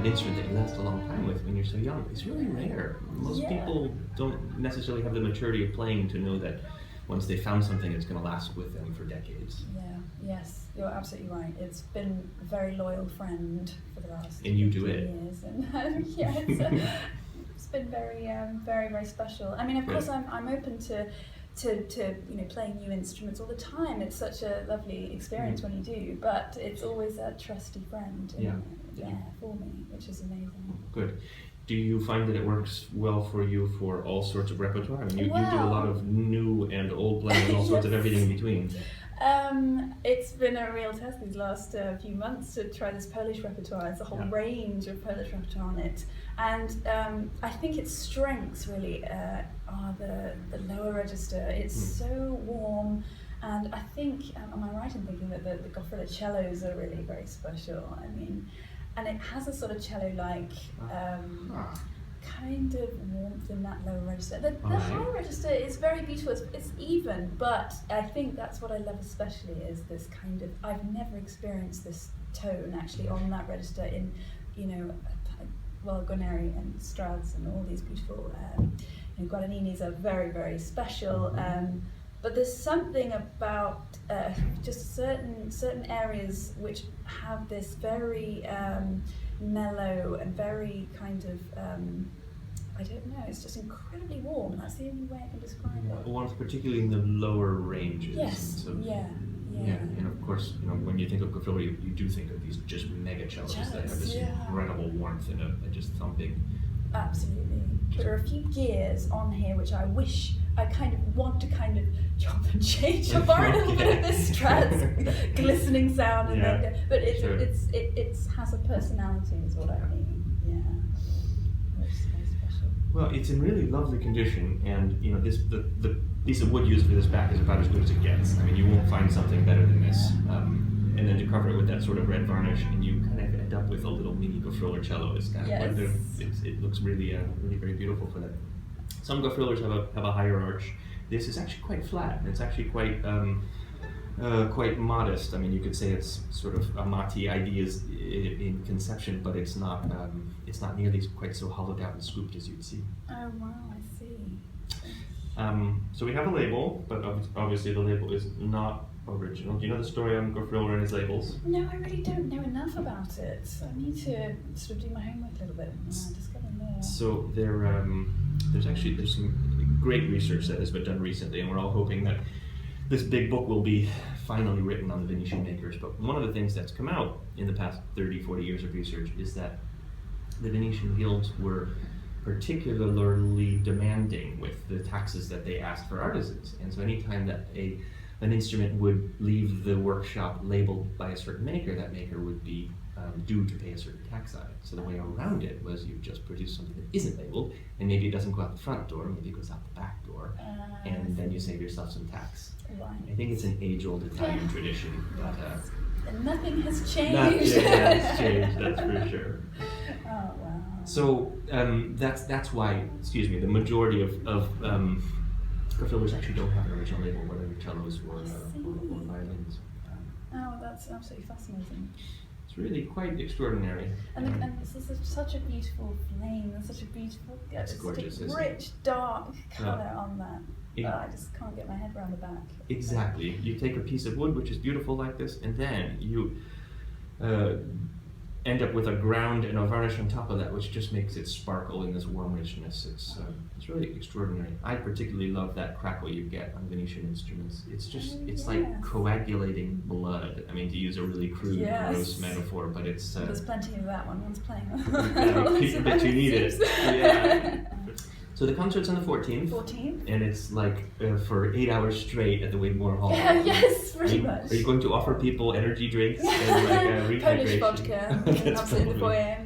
an instrument that you last a long time with when you're so young is really rare. Most people don't necessarily have the maturity of playing to know that once they found something, it's going to last with them for decades. Yes, you're absolutely right. It's been a very loyal friend for the last and you do it. years, and it's been very, very special. I mean, of course, I'm open to playing new instruments all the time. It's such a lovely experience when you do, but it's always a trusty friend for me, which is amazing. Good. Do you find that it works well for you for all sorts of repertoire? I mean, you do a lot of new and old playing and all sorts of everything in between. It's been a real test these last few months to try this Polish repertoire. It's a whole range of Polish repertoire on it, and I think its strengths really are the lower register. It's so warm, and I think, am I right in thinking that the Goffriller cellos are really very special? I mean, and it has a sort of cello-like kind of warmth in that lower register. The higher register is very beautiful. It's even, but I think that's what I love especially is this kind of, I've never experienced this tone actually on that register in, Guarneri and Strads and all these beautiful Guaraninis are very, very special. But there's something about just certain areas which have this very mellow and very kind of, I don't know, it's just incredibly warm. That's the only way I can describe it. Warmth, particularly in the lower ranges. Yes, and of course, when you think of Goffriller, you do think of these just mega cellos that have this incredible warmth and just thumping. Absolutely. But there are a few gears on here which I wish I want to chop and change. I borrow a little bit of this Strad's glistening sound, and but it has a personality, is what I mean. Which is very special. Well, it's in really lovely condition, and the piece of wood used for this back is about as good as it gets. I mean, you won't find something better than this. And then to cover it with that sort of red varnish, and you kind of end up with a little mini Goffriller cello. Is kind of it looks really very beautiful for that. Some Goffrillers have a higher arch. This is actually quite flat, and it's actually quite modest. I mean, you could say it's sort of Amati ideas in conception, but it's not nearly quite so hollowed out and scooped as you'd see. Oh wow, I see. So we have a label, but obviously the label is not original. Do you know the story on Goffriller and his labels? No, I really don't know enough about it. I need to sort of do my homework a little bit and discover more. So there's some great research that has been done recently, and we're all hoping that this big book will be finally written on the Venetian makers. But one of the things that's come out in the past 30, 40 years of research is that the Venetian guilds were particularly demanding with the taxes that they asked for artisans. And so anytime that an instrument would leave the workshop labeled by a certain maker, that maker would be due to pay a certain tax on it. So the way around it was you just produce something that isn't labeled, and maybe it doesn't go out the front door, maybe it goes out the back door, and then you save yourself some tax. Right. I think it's an age-old Italian tradition, but and nothing has changed. Nothing has changed, that's for sure. Oh wow. So that's why, the majority of Goffrillers actually don't have an original label, whether they're cellos or violins. Oh, that's absolutely fascinating. It's really quite extraordinary. And this is such a beautiful flame, and such a beautiful, it's gorgeous, rich, dark colour on that. I just can't get my head around the back. Exactly. You take a piece of wood which is beautiful like this, and then you end up with a ground and a varnish on top of that, which just makes it sparkle in this warm richness. It's really extraordinary. I particularly love that crackle you get on Venetian instruments. It's like coagulating blood. I mean, to use a really crude, gross metaphor, but it's... There's plenty of that one. One's playing. But you need it. Yeah. So the concert's on the 14th. And it's like for 8 hours straight at the Wigmore Hall. Yes, pretty much. Are you going to offer people energy drinks and like Polish vodka? Absolutely, in the foyer.